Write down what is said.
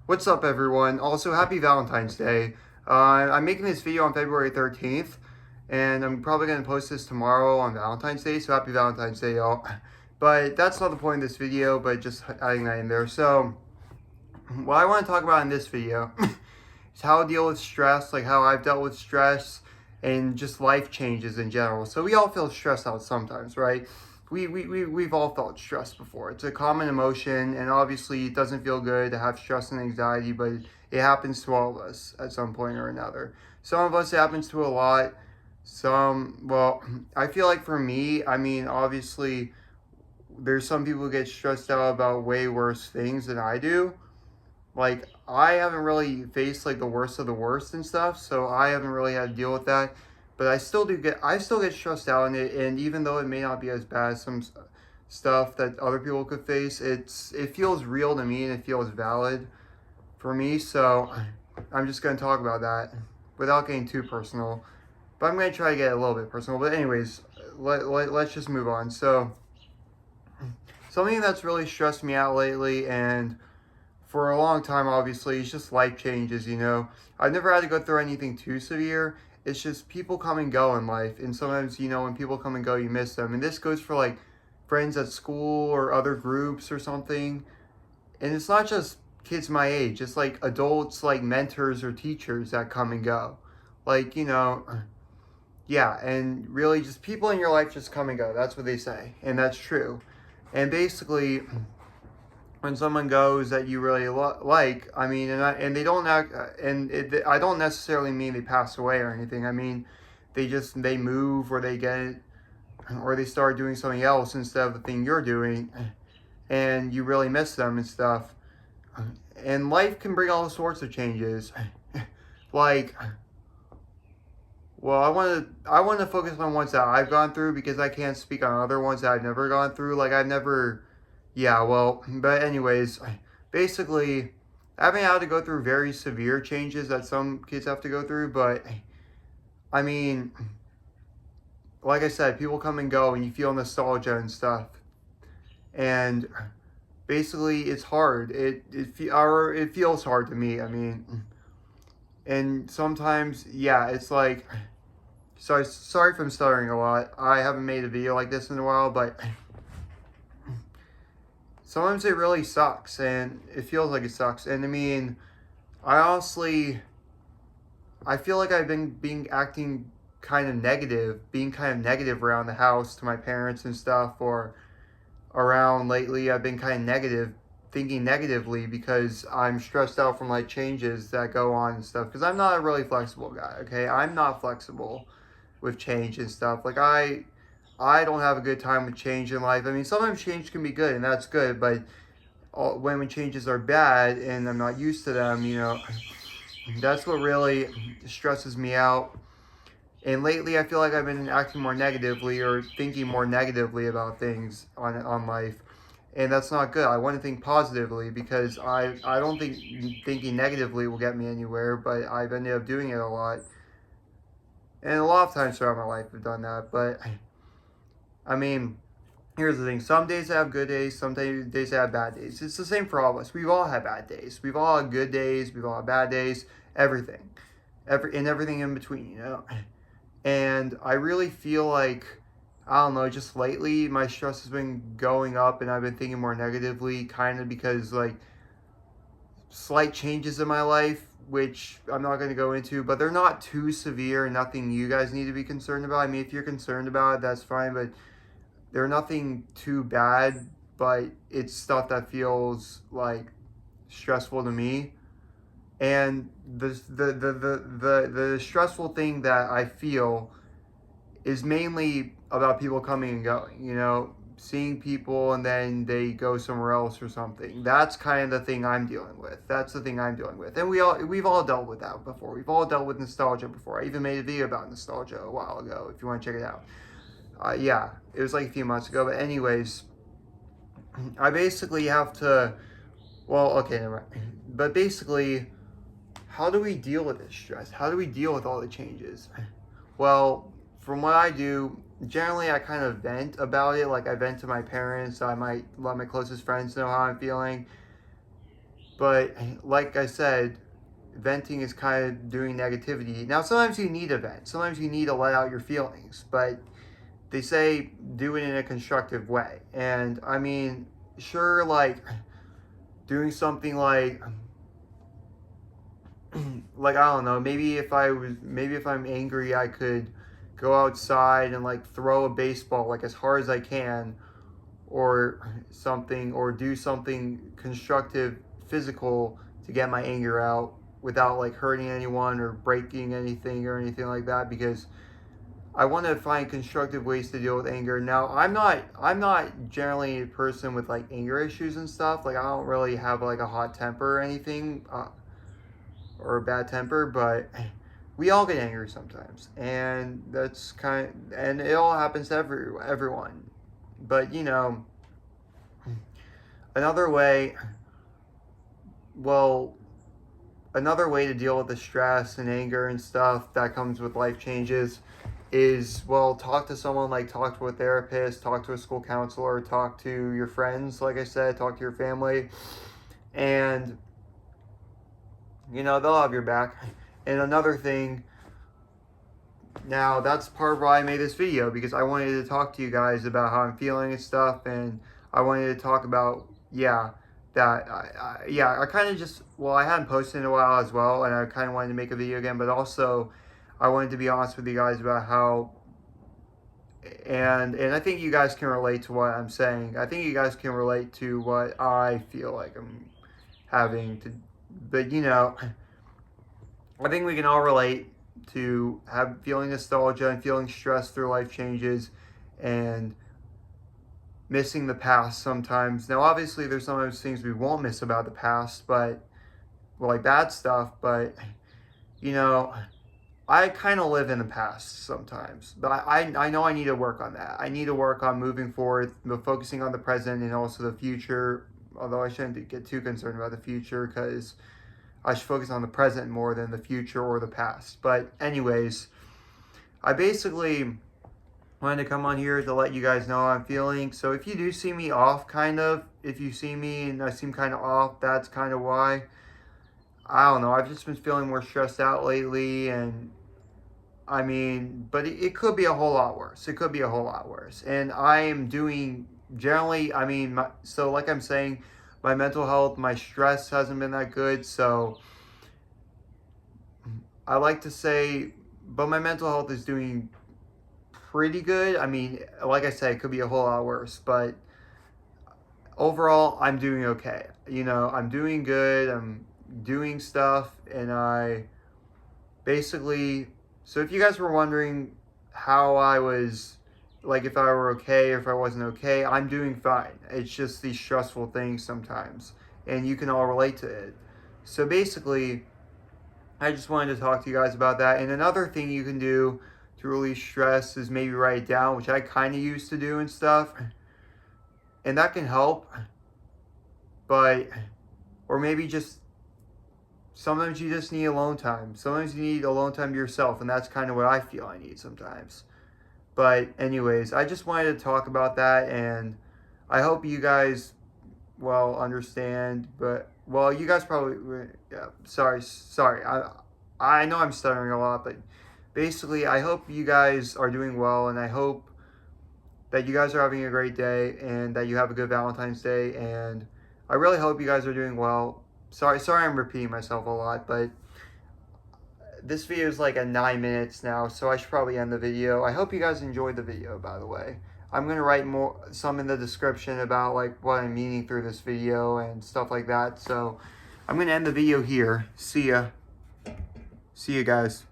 What's up, everyone? Also, happy Valentine's Day. I'm making this video on February 13th, and I'm probably going to post this tomorrow on Valentine's Day, so happy Valentine's Day, y'all. But that's not the point of this video, but just adding that in there. So, what I want to talk about in this video is how I deal with stress, like how I've dealt with stress and just life changes in general. So, we all feel stressed out sometimes, right? We've all felt stress before. It's a common emotion, and obviously it doesn't feel good to have stress and anxiety, but it happens to all of us at some point or another. Some of us it happens to a lot. Well, I feel like for me, I mean, obviously, there's some people who get stressed out about way worse things than I do. Like, I haven't really faced like the worst of the worst and stuff, so I haven't really had to deal with that. But I still get stressed out in it, and even though it may not be as bad as some stuff that other people could face, it feels real to me and it feels valid for me. So I'm just gonna talk about that without getting too personal. But I'm gonna try to get a little bit personal. But anyways, let's just move on. So something that's really stressed me out lately and for a long time, obviously, it's just life changes, you know. I've never had to go through anything too severe. It's just people come and go in life. And sometimes, you know, when people come and go, you miss them. And this goes for like friends at school or other groups or something. And it's not just kids my age, it's like adults, like mentors or teachers that come and go. Like, you know, yeah. And really, just people in your life just come and go. That's what they say. And that's true. And basically, when someone goes that you really like, I mean, and they don't act, I don't necessarily mean they pass away or anything. I mean, they move or they get, or they start doing something else instead of the thing you're doing, and you really miss them and stuff. And life can bring all sorts of changes, like. Well, I want to focus on ones that I've gone through because I can't speak on other ones that I've never gone through. Like I've never, yeah, well, but anyways, basically, I haven't had to go through very severe changes that some kids have to go through, but I mean, like I said, people come and go and you feel nostalgia and stuff. And basically it's hard. It feels hard to me. I mean, and sometimes yeah, it's like sorry if I'm stuttering a lot. I haven't made a video like this in a while, but sometimes it really sucks and it feels like it sucks. And I mean, I honestly I feel like I've been being acting being kind of negative around the house to my parents and stuff, or around lately. I've been kind of negative, thinking negatively because I'm stressed out from like changes that go on and stuff. Because I'm not a really flexible guy. Okay, I'm not flexible with change and stuff. Like I don't have a good time with change in life. I mean, sometimes change can be good and that's good, but when changes are bad and I'm not used to them, you know, that's what really stresses me out. And lately, I feel like I've been acting more negatively or thinking more negatively about things on life, and that's not good. I want to think positively because I don't think thinking negatively will get me anywhere, but I've ended up doing it a lot, and a lot of times throughout my life I've done that. But I mean, here's the thing: some days I have good days, some days I have bad days. It's the same for all of us. We've all had bad days. We've all had good days. We've all had bad days. Everything, everything in between. You know. And I really feel like, I don't know, just lately my stress has been going up and I've been thinking more negatively, kind of because like slight changes in my life, which I'm not going to go into, but they're not too severe, nothing you guys need to be concerned about. I mean, if you're concerned about it, that's fine, but they're nothing too bad, but it's stuff that feels like stressful to me. And the stressful thing that I feel is mainly about people coming and going, you know, seeing people and then they go somewhere else or something. That's kind of the thing I'm dealing with. That's the thing I'm dealing with. And we've all dealt with that before. We've all dealt with nostalgia before. I even made a video about nostalgia a while ago if you want to check it out. Yeah, it was like a few months ago. But anyways, I basically have to, well, okay, never mind. But basically, how do we deal with this stress? How do we deal with all the changes? Well, from what I do, generally I kind of vent about it. Like I vent to my parents. I might let my closest friends know how I'm feeling. But like I said, venting is kind of doing negativity. Now, sometimes you need a vent. Sometimes you need to let out your feelings. But they say do it in a constructive way. And I mean, sure, like doing something like I don't know, maybe if I'm angry, I could go outside and like throw a baseball like as hard as I can, or something, or do something constructive, physical, to get my anger out without like hurting anyone or breaking anything or anything like that, because I want to find constructive ways to deal with anger. Now, I'm not generally a person with like anger issues and stuff. Like I don't really have like a hot temper or anything, or a bad temper, but we all get angry sometimes, and and it all happens to everyone. But another way, well, another way to deal with the stress and anger and stuff that comes with life changes is, well, talk to someone, like talk to a therapist, talk to a school counselor, talk to your friends, like I said, talk to your family, and they'll have your back. And another thing, now that's part of why I made this video, because I wanted to talk to you guys about how I'm feeling and stuff, and I wanted to talk about, I kind of just, well, I hadn't posted in a while as well, and I kind of wanted to make a video again, but also I wanted to be honest with you guys about how, and I think you guys can relate to what I'm saying. I think you guys can relate to what I feel like I'm having to, but I think we can all relate to feeling nostalgia and feeling stressed through life changes and missing the past sometimes. Now, obviously, there's sometimes things we won't miss about the past, but, well, like bad stuff, but, I kind of live in the past sometimes, but I know I need to work on that. I need to work on moving forward, focusing on the present and also the future, although I shouldn't get too concerned about the future, because I should focus on the present more than the future or the past. But anyways, I basically wanted to come on here to let you guys know how I'm feeling. So if you do see me off, if you see me and I seem kind of off, that's kind of why. I don't know. I've just been feeling more stressed out lately, and I mean, but it could be a whole lot worse. It could be a whole lot worse. And I am doing generally, I mean, so like I'm saying, my mental health, my stress hasn't been that good. So I like to say, but my mental health is doing pretty good. I mean, like I said, it could be a whole lot worse, but overall, I'm doing okay. I'm doing good. I'm doing stuff, and I basically, so if you guys were wondering how I was, like if I were okay or if I wasn't okay, I'm doing fine. It's just these stressful things sometimes, and you can all relate to it. So basically, I just wanted to talk to you guys about that. And another thing you can do to release stress is maybe write it down, which I kind of used to do and stuff. And that can help. But, or maybe just, sometimes you just need alone time. Sometimes you need alone time to yourself, and that's kind of what I feel I need sometimes. But anyways, I just wanted to talk about that, and I hope you guys, well, understand. But, well, you guys probably, yeah, sorry. I know I'm stuttering a lot, but basically, I hope you guys are doing well, and I hope that you guys are having a great day, and that you have a good Valentine's Day, and I really hope you guys are doing well. Sorry I'm repeating myself a lot, but this video is like at 9 minutes now, so I should probably end the video. I hope you guys enjoyed the video, by the way. I'm going to write some in the description about like what I'm meaning through this video and stuff like that. So I'm going to end the video here. See ya. See you guys.